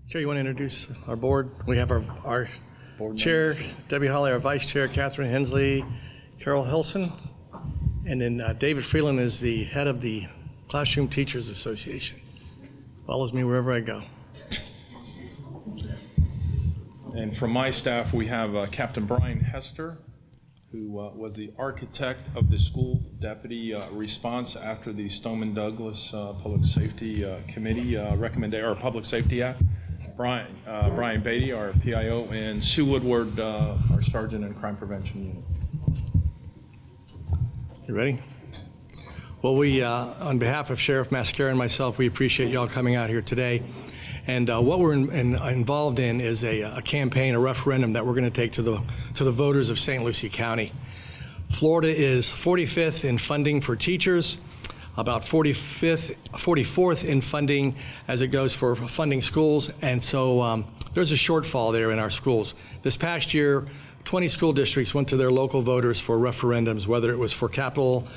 Chair, you want to introduce our board? We have our board chair, Debbie Hawley, our vice chair, Catherine Hensley, Carol Hilson, and then David Freeland is the head of the Classroom Teachers Association. Follows me wherever I go. And from my staff, we have Captain Brian Hester, who was the architect of the school deputy response after the Stoneman-Douglas Public Safety Committee recommendation, or Public Safety Act. Brian Beatty, our PIO, and Sue Woodward, our Sergeant in Crime Prevention Unit. You ready? Well, we, on behalf of Sheriff Mascara and myself, we appreciate y'all coming out here today. And what we're involved in is a campaign, a referendum that we're going to take to the voters of St. Lucie County. Florida is 45th in funding for teachers, about 44th in funding as it goes for funding schools, and so there's a shortfall there in our schools. This past year, 20 school districts went to their local voters for referendums, whether it was for capital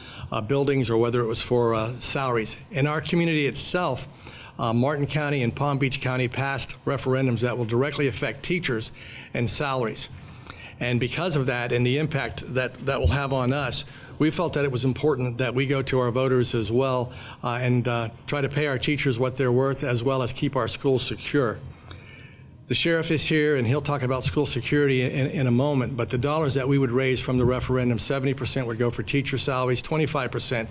buildings or whether it was for salaries. In our community itself, Martin County and Palm Beach County passed referendums that will directly affect teachers and salaries. And because of that and the impact that will have on us, we felt that it was important that we go to our voters as well and try to pay our teachers what they're worth, as well as keep our schools secure. The sheriff is here and he'll talk about school security in a moment, but the dollars that we would raise from the referendum, 70% would go for teacher salaries, 25%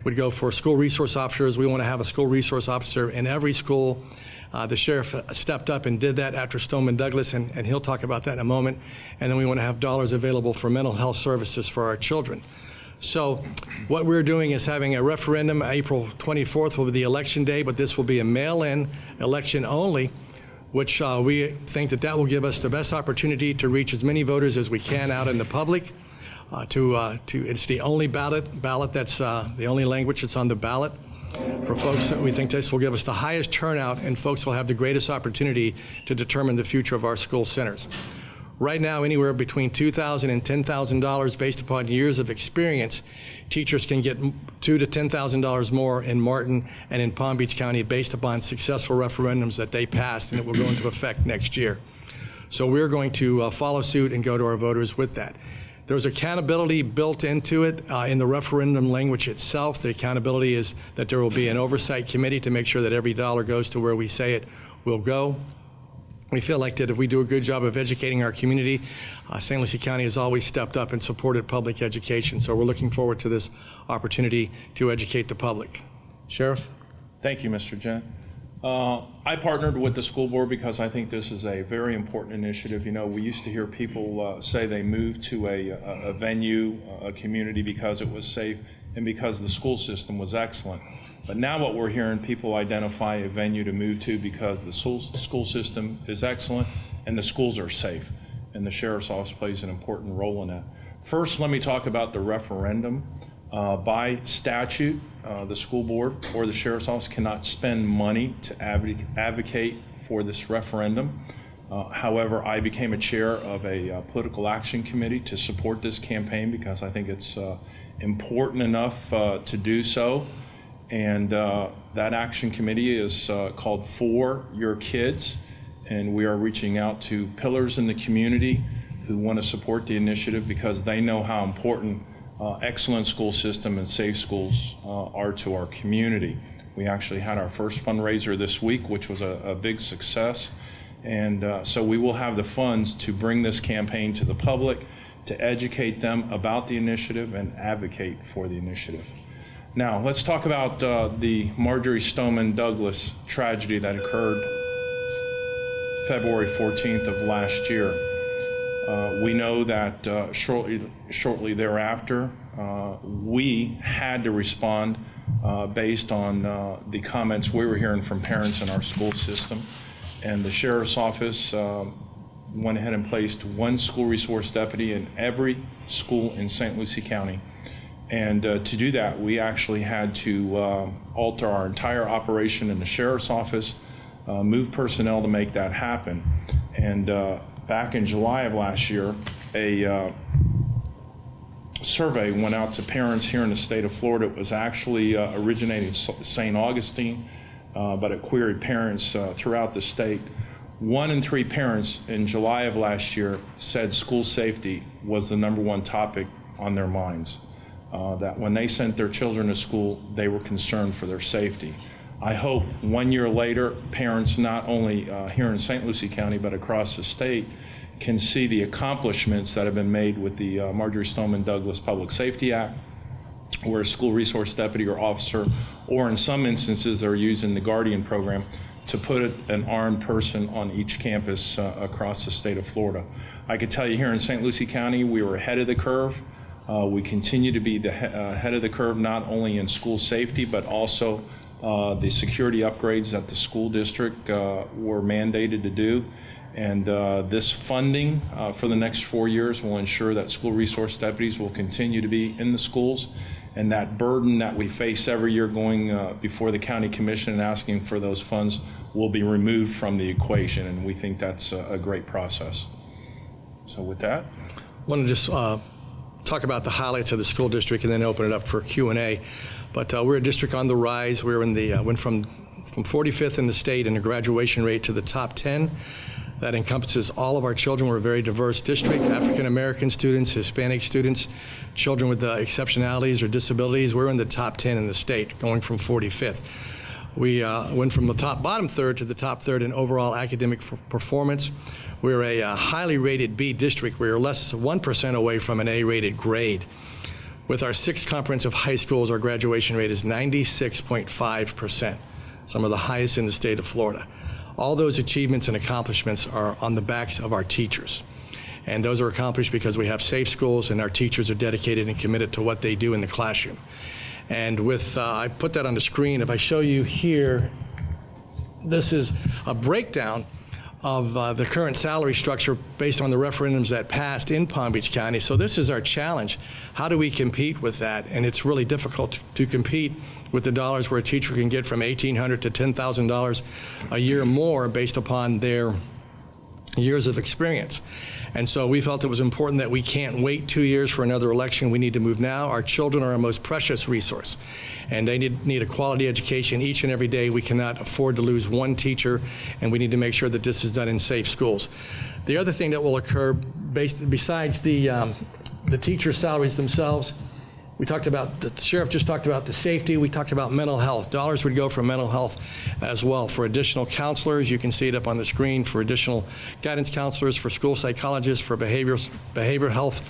would go for school resource officers. We want to have a school resource officer in every school. The sheriff stepped up and did that after Stoneman-Douglas, and he'll talk about that in a moment. And then we want to have dollars available for mental health services for our children. So what we're doing is having a referendum. April 24th will be the election day, but this will be a mail-in election only, which we think that will give us the best opportunity to reach as many voters as we can out in the public. It's the only ballot that's the only language that's on the ballot. For folks, we think this will give us the highest turnout, and folks will have the greatest opportunity to determine the future of our school centers. Right now, anywhere between $2,000 and $10,000 based upon years of experience, teachers can get $2,000 to $10,000 more in Martin and in Palm Beach County based upon successful referendums that they passed, and it will go into effect next year. So we're going to follow suit and go to our voters with that. There's accountability built into it in the referendum language itself. The accountability is that there will be an oversight committee to make sure that every dollar goes to where we say it will go. We feel like that if we do a good job of educating our community, St. Lucie County has always stepped up and supported public education. So we're looking forward to this opportunity to educate the public. Sheriff? Thank you, Mr. Gent. I partnered with the school board because I think this is a very important initiative. You know, we used to hear people say they moved to a venue, a community because it was safe and because the school system was excellent. But now what we're hearing, people identify a venue to move to because the school system is excellent and the schools are safe. And the sheriff's office plays an important role in that. First, let me talk about the referendum. By statute, the school board or the sheriff's office cannot spend money to advocate for this referendum. However, I became a chair of a political action committee to support this campaign because I think it's important enough to do so. And that action committee is called For Your Kids, and we are reaching out to pillars in the community who want to support the initiative because they know how important excellent school system and safe schools are to our community. We actually had our first fundraiser this week, which was a big success. And so we will have the funds to bring this campaign to the public, to educate them about the initiative and advocate for the initiative. Now, let's talk about the Marjorie Stoneman Douglas tragedy that occurred February 14th of last year. We know that shortly thereafter, we had to respond based on the comments we were hearing from parents in our school system. And the sheriff's office went ahead and placed one school resource deputy in every school in St. Lucie County. And to do that, we actually had to alter our entire operation in the sheriff's office, move personnel to make that happen. And back in July of last year, a survey went out to parents here in the state of Florida. It was actually originated in St. Augustine, but it queried parents throughout the state. 1 in 3 parents in July of last year said school safety was the #1 topic on their minds. That when they sent their children to school, they were concerned for their safety. I hope 1 year later, parents not only here in St. Lucie County, but across the state can see the accomplishments that have been made with the Marjorie Stoneman Douglas Public Safety Act, where a school resource deputy or officer, or in some instances they're using the Guardian program to put an armed person on each campus across the state of Florida. I can tell you here in St. Lucie County, we were ahead of the curve. We continue to be the head of the curve, not only in school safety, but also the security upgrades that the school district were mandated to do. And this funding for the next 4 years will ensure that school resource deputies will continue to be in the schools, and that burden that we face every year going before the county commission and asking for those funds will be removed from the equation, and we think that's a great process. So with that, I want to just talk about the highlights of the school district and then open it up for Q&A. But we're a district on the rise. We're in the went from 45th in the state in the graduation rate to the top 10. That encompasses all of our children. We're a very diverse district: African American students, Hispanic students, children with exceptionalities or disabilities. We're in the top 10 in the state, going from 45th. We went from the bottom third to the top third in overall academic performance. We're a highly rated B district. We're less than 1% away from an A-rated grade. With our 6 comprehensive high schools, our graduation rate is 96.5%, some of the highest in the state of Florida. All those achievements and accomplishments are on the backs of our teachers. And those are accomplished because we have safe schools and our teachers are dedicated and committed to what they do in the classroom. And with, I put that on the screen. If I show you here, this is a breakdown of the current salary structure based on the referendums that passed in Palm Beach County. So this is our challenge. How do we compete with that? And it's really difficult to compete with the dollars where a teacher can get from $1,800 to $10,000 a year more based upon their years of experience. And so we felt it was important that we can't wait 2 years for another election. We need to move now. Our children are our most precious resource, and they need a quality education each and every day. We cannot afford to lose one teacher, and we need to make sure that this is done in safe schools. The other thing that will occur, besides the teacher salaries themselves, we talked about, the sheriff just talked about the safety. We talked about mental health. Dollars would go for mental health as well, for additional counselors. You can see it up on the screen, for additional guidance counselors, for school psychologists, for behavioral health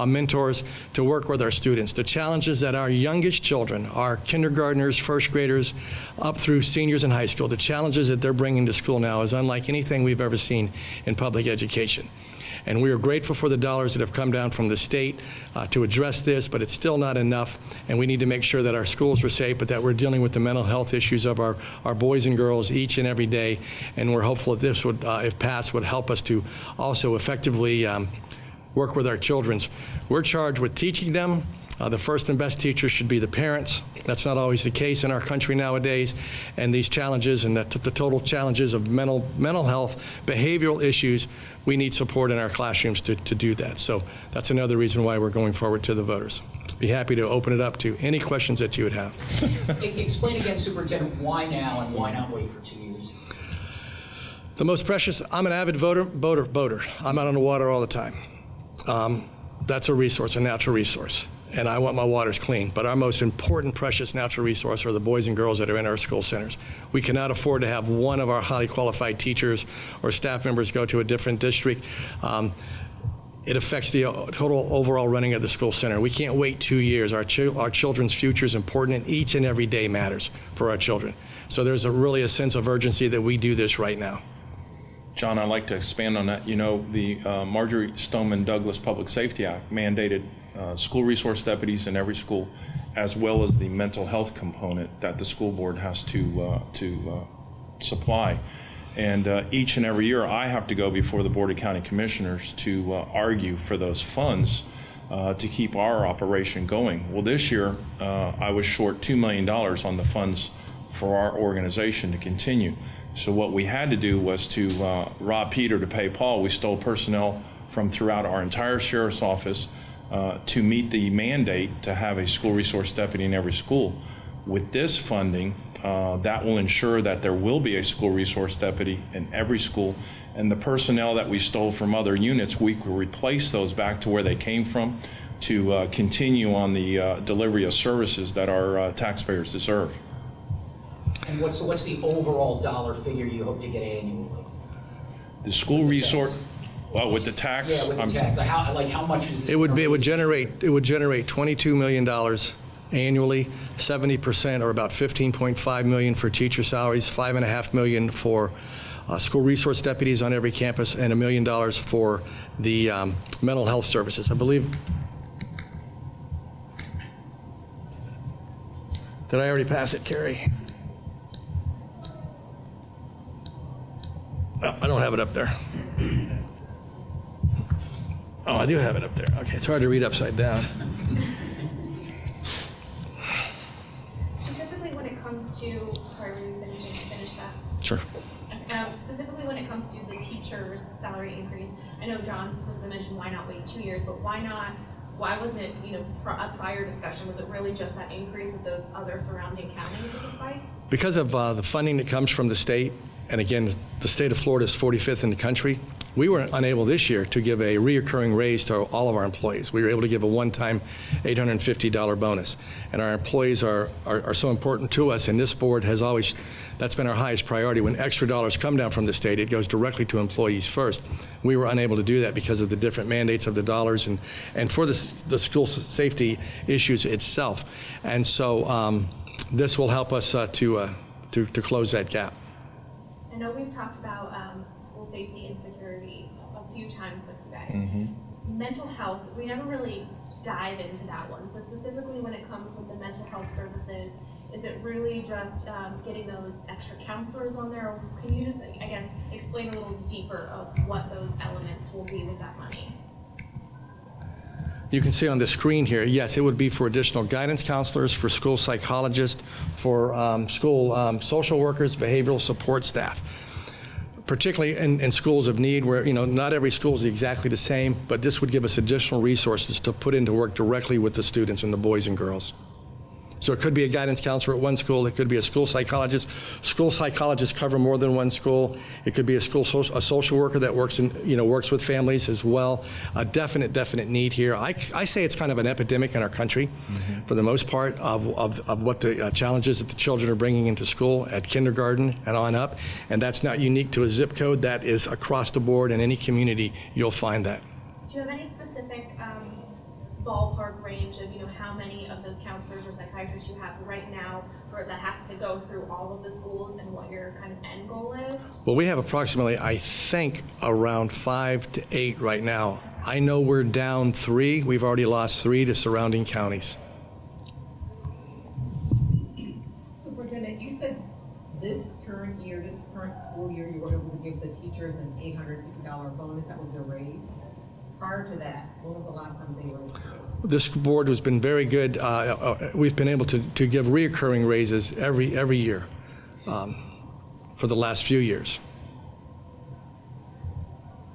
mentors to work with our students. The challenges that our youngest children, our kindergartners, first graders, up through seniors in high school, the challenges that they're bringing to school now is unlike anything we've ever seen in public education. And we are grateful for the dollars that have come down from the state to address this, but it's still not enough. And we need to make sure that our schools are safe, but that we're dealing with the mental health issues of our boys and girls each and every day. And we're hopeful that this would, if passed, would help us to also effectively work with our children. We're charged with teaching them. The first and best teachers should be the parents. That's not always the case in our country nowadays. And these challenges and the total challenges of mental health, behavioral issues, we need support in our classrooms to do that. So that's another reason why we're going forward to the voters. Be happy to open it up to any questions that you would have. Explain again, Superintendent, why now and why not wait for 2 years? The most precious, I'm an avid boater. I'm out on the water all the time. That's a resource, a natural resource. And I want my waters clean. But our most important, precious natural resource are the boys and girls that are in our school centers. We cannot afford to have one of our highly qualified teachers or staff members go to a different district. It affects the total overall running of the school center. We can't wait 2 years. Our children's future is important, and each and every day matters for our children. So there's really a sense of urgency that we do this right now. John, I'd like to expand on that. You know, the Marjorie Stoneman Douglas Public Safety Act mandated school resource deputies in every school, as well as the mental health component that the school board has to supply. And each and every year I have to go before the Board of County Commissioners to argue for those funds to keep our operation going. Well, this year I was short $2 million on the funds for our organization to continue. So what we had to do was to rob Peter to pay Paul. We stole personnel from throughout our entire sheriff's office to meet the mandate to have a school resource deputy in every school. With this funding, that will ensure that there will be a school resource deputy in every school, and the personnel that we stole from other units, we could replace those back to where they came from to continue on the delivery of services that our taxpayers deserve. And what's the overall dollar figure you hope to get annually? The school resource, well, with the tax, Yeah, with the tax. How much is this? It would generate $22 million annually, 70%, or about $15.5 million for teacher salaries, $5.5 million for school resource deputies on every campus, and $1 million for the mental health services. I believe. Did I already pass it, Carrie? Oh, I don't have it up there. Oh, I do have it up there. Okay, it's hard to read upside down. Specifically when it comes to, sorry, were you finish that? Sure. Specifically when it comes to the teacher's salary increase, I know John specifically mentioned why not wait 2 years, but why wasn't it, a prior discussion? Was it really just that increase with those other surrounding counties with the spike? Because of the funding that comes from the state, and again, the state of Florida is 45th in the country, we were unable this year to give a reoccurring raise to all of our employees. We were able to give a one-time $850 bonus. And our employees are so important to us, and this board has always, that's been our highest priority. When extra dollars come down from the state, it goes directly to employees first. We were unable to do that because of the different mandates of the dollars and for the school safety issues itself. And so this will help us to close that gap. I know we've talked about school safety and security a few times with you guys. Mm-hmm. Mental health, we never really dive into that one. So specifically when it comes with the mental health services, is it really just getting those extra counselors on there? Or can you just, I guess, explain a little deeper of what those elements will be with that money? You can see on the screen here, yes, it would be for additional guidance counselors, for school psychologists, for school social workers, behavioral support staff, particularly in schools of need where, not every school is exactly the same, but this would give us additional resources to put into work directly with the students and the boys and girls. So it could be a guidance counselor at one school. It could be a school psychologist. School psychologists cover more than one school. It could be a social worker that works works with families as well. A definite need here. I say it's kind of an epidemic in our country, for the most part, of what the challenges that the children are bringing into school at kindergarten and on up. And that's not unique to a zip code. That is across the board in any community. You'll find that. Do you have any specific ballpark range of how many of those counselors or psychiatrists you have right now that have to go through all of the schools, and what your kind of end goal is? Well, we have approximately, I think, around 5 to 8 right now. I know we're down 3. We've already lost 3 to surrounding counties. Superintendent, you said this current school year, you were able to give the teachers an $850 bonus. That was their raise. Prior to that, when was the last time they were able to do it? This board has been very good. We've been able to give reoccurring raises every year for the last few years.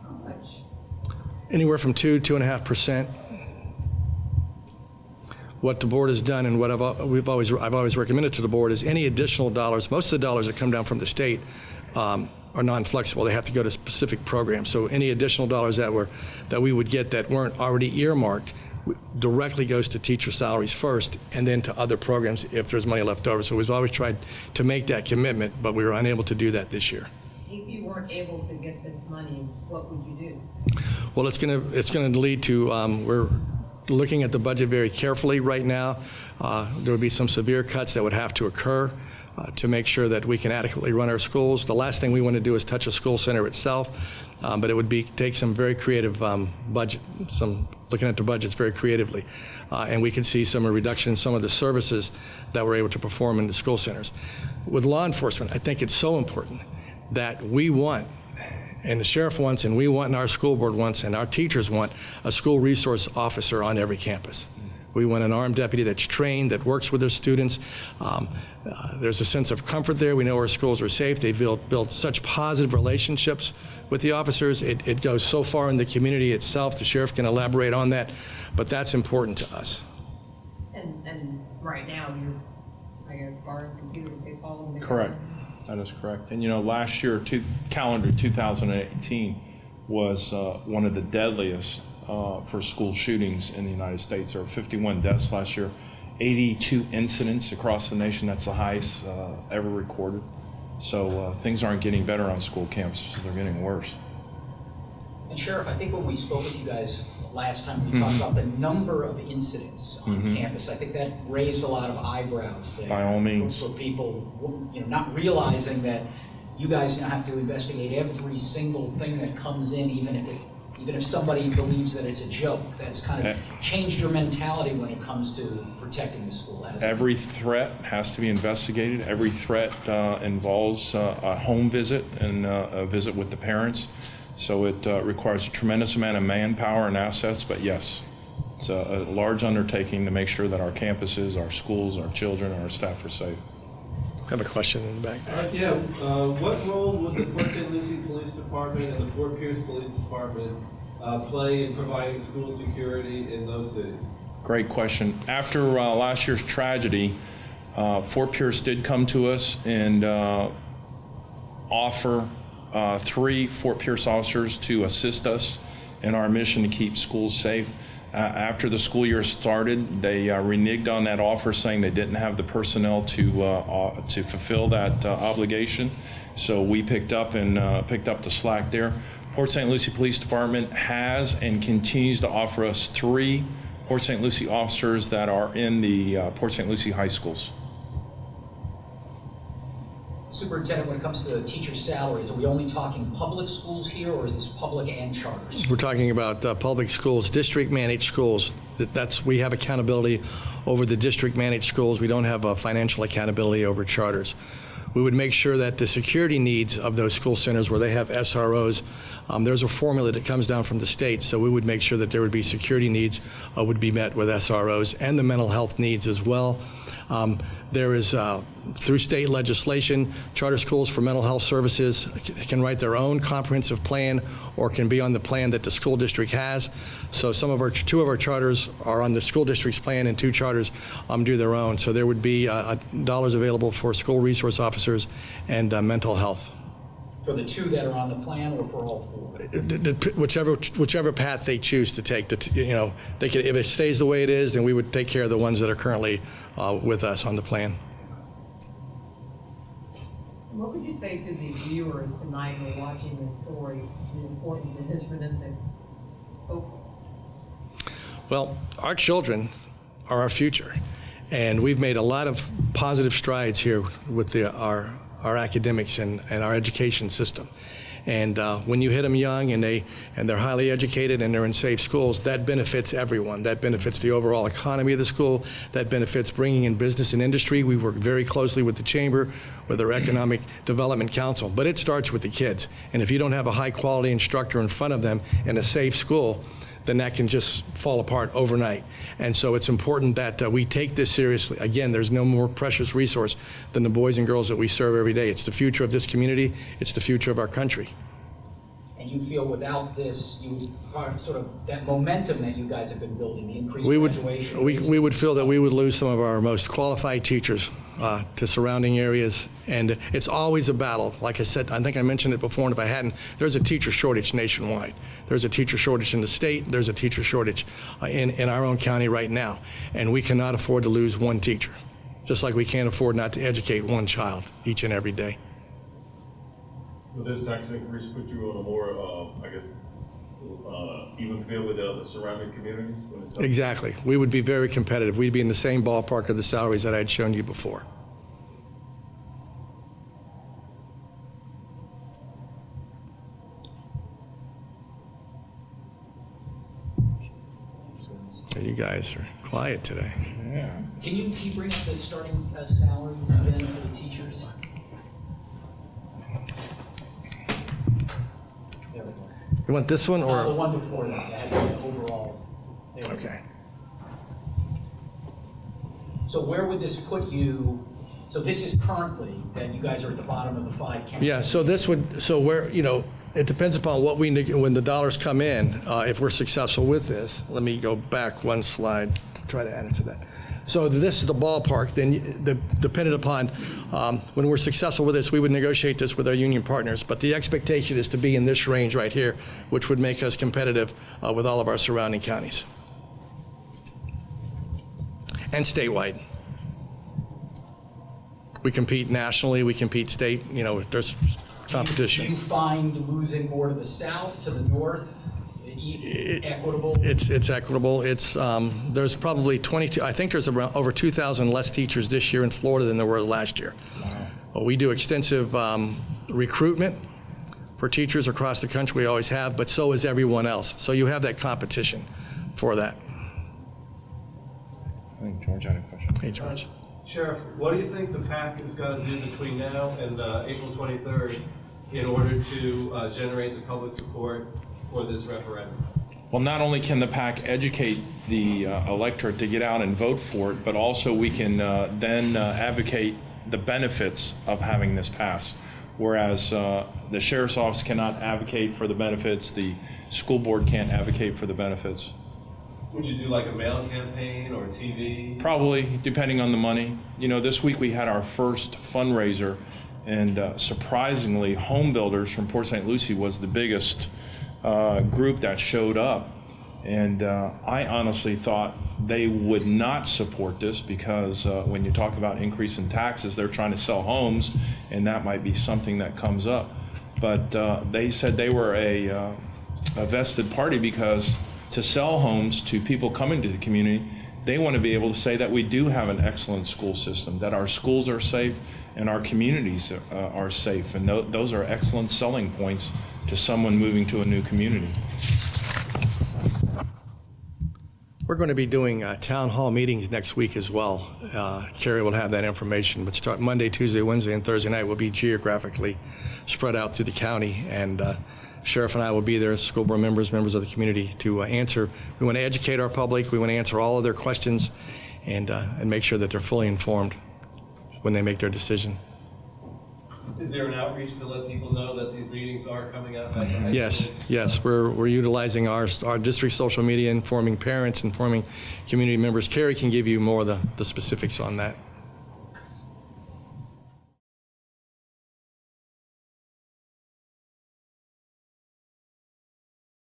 How much? Anywhere from 2.5%. What the board has done, and what I've always recommended to the board, is any additional dollars. Most of the dollars that come down from the state are non-flexible. They have to go to specific programs. So any additional dollars that we would get that weren't already earmarked directly goes to teacher salaries first, and then to other programs if there's money left over. So we've always tried to make that commitment, but we were unable to do that this year. If you weren't able to get this money, what would you do? Well, it's going to lead to we're looking at the budget very carefully right now. There would be some severe cuts that would have to occur to make sure that we can adequately run our schools. The last thing we want to do is touch a school center itself, but it would take some very creative looking at the budgets very creatively. And we can see some reduction in some of the services that we're able to perform in the school centers. With law enforcement, I think it's so important that we want, and the sheriff wants, and we want, and our school board wants, and our teachers want, a school resource officer on every campus. We want an armed deputy that's trained, that works with their students. There's a sense of comfort there. We know our schools are safe. They build such positive relationships with the officers. It goes so far in the community itself. The sheriff can elaborate on that, but that's important to us. And right now, you're I guess, bar and computer, they fall in there. Correct. That is correct. And last year, calendar 2018 was one of the deadliest for school shootings in the United States. There were 51 deaths last year, 82 incidents across the nation. That's the highest ever recorded. So things aren't getting better on school campuses. They're getting worse. And Sheriff, I think when we spoke with you guys last time, we talked about the number of incidents on campus. I think that raised a lot of eyebrows there. By all means. For people, not realizing that you guys now have to investigate every single thing that comes in, even if somebody believes that it's a joke. That's kind of changed your mentality when it comes to protecting the school. Every threat has to be investigated. Every threat involves a home visit and a visit with the parents. So it requires a tremendous amount of manpower and assets, but yes, it's a large undertaking to make sure that our campuses, our schools, our children, our staff are safe. I have a question in the back there. What role would the Port St. Lucie Police Department and the Fort Pierce Police Department play in providing school security in those cities? Great question. After last year's tragedy, Fort Pierce did come to us and offer 3 Fort Pierce officers to assist us in our mission to keep schools safe. After the school year started, they reneged on that offer, saying they didn't have the personnel to fulfill that obligation. So we picked up the slack there. Port St. Lucie Police Department has and continues to offer us 3 Port St. Lucie officers that are in the Port St. Lucie high schools. Superintendent, when it comes to teacher salaries, are we only talking public schools here, or is this public and charters? We're talking about public schools, district-managed schools. We have accountability over the district-managed schools. We don't have financial accountability over charters. We would make sure that the security needs of those school centers where they have SROs, there's a formula that comes down from the state, so we would make sure that there would be security needs would be met with SROs, and the mental health needs as well. There is, through state legislation, charter schools for mental health services can write their own comprehensive plan or can be on the plan that the school district has. So 2 of our charters are on the school district's plan, and 2 charters do their own. So there would be dollars available for school resource officers and mental health. For the 2 that are on the plan, or for all 4? Whichever path they choose to take. They could, if it stays the way it is, then we would take care of the ones that are currently with us on the plan. What would you say to the viewers tonight who are watching this story, the importance it is for them to focus? Well, our children are our future, and we've made a lot of positive strides here with our academics and our education system. And when you hit them young and they're highly educated and they're in safe schools, that benefits everyone. That benefits the overall economy of the school. That benefits bringing in business and industry. We work very closely with the chamber, with our Economic Development Council. But it starts with the kids. And if you don't have a high quality instructor in front of them in a safe school, then that can just fall apart overnight. And so it's important that we take this seriously. Again, there's no more precious resource than the boys and girls that we serve every day. It's the future of this community. It's the future of our country. And you feel without this, sort of that momentum that you guys have been building, the increased We graduation. would feel that we would lose some of our most qualified teachers to surrounding areas, and it's always a battle. Like I said, I think I mentioned it before, and if I hadn't, there's a teacher shortage nationwide. There's a teacher shortage in the state. There's a teacher shortage in our own county right now, and we cannot afford to lose one teacher, just like we can't afford not to educate one child each and every day. Will this tax increase put you on a more, even field with the surrounding communities? Exactly. We would be very competitive. We'd be in the same ballpark of the salaries that I had shown you before. You guys are quiet today. Yeah. Can you bring up the starting salaries again for the teachers? There we go. You want this one The or? one before that, that had the overall. There we go. Okay. So where would this put you? So this is currently that you guys are at the bottom of the 5 counties. Yeah, so this would, so where, it depends upon what when the dollars come in, if we're successful with this. Let me go back one slide to try to add it to that. So this is the ballpark, then dependent upon, when we're successful with this, we would negotiate this with our union partners. But the expectation is to be in this range right here, which would make us competitive with all of our surrounding counties. And statewide. We compete nationally, we compete state, there's competition. Do you find losing more to the south, to the north, equitable? It's equitable. It's there's probably 22. I think there's around over 2,000 less teachers this year in Florida than there were last year. Wow. But we do extensive recruitment for teachers across the country. We always have, but so is everyone else. So you have that competition for that. I think George had a question. Hey, George. Sheriff, what do you think the PAC is going to do between now and April 23rd in order to generate the public support for this referendum? Well, not only can the PAC educate the electorate to get out and vote for it, but also we can then advocate the benefits of having this pass. Whereas the Sheriff's Office cannot advocate for the benefits, the school board can't advocate for the benefits. Would you do like a mail campaign or TV? Probably, depending on the money. This week we had our first fundraiser, and surprisingly, home builders from Port St. Lucie was the biggest group that showed up. And I honestly thought they would not support this because when you talk about increase in taxes, they're trying to sell homes, and that might be something that comes up. But they said they were a vested party because to sell homes to people coming to the community, they want to be able to say that we do have an excellent school system, that our schools are safe and our communities are safe. And those are excellent selling points to someone moving to a new community. We're going to be doing town hall meetings next week as well. Carrie will have that information, but start Monday, Tuesday, Wednesday, and Thursday night will be geographically spread out through the county, and Sheriff and I will be there as school board members of the community to answer. We want to educate our public. We want to answer all of their questions and make sure that they're fully informed when they make their decision. Is there an outreach to let people know that these meetings are coming up? Yes. We're utilizing our district social media, informing parents, informing community members. Carrie can give you more of the specifics on that.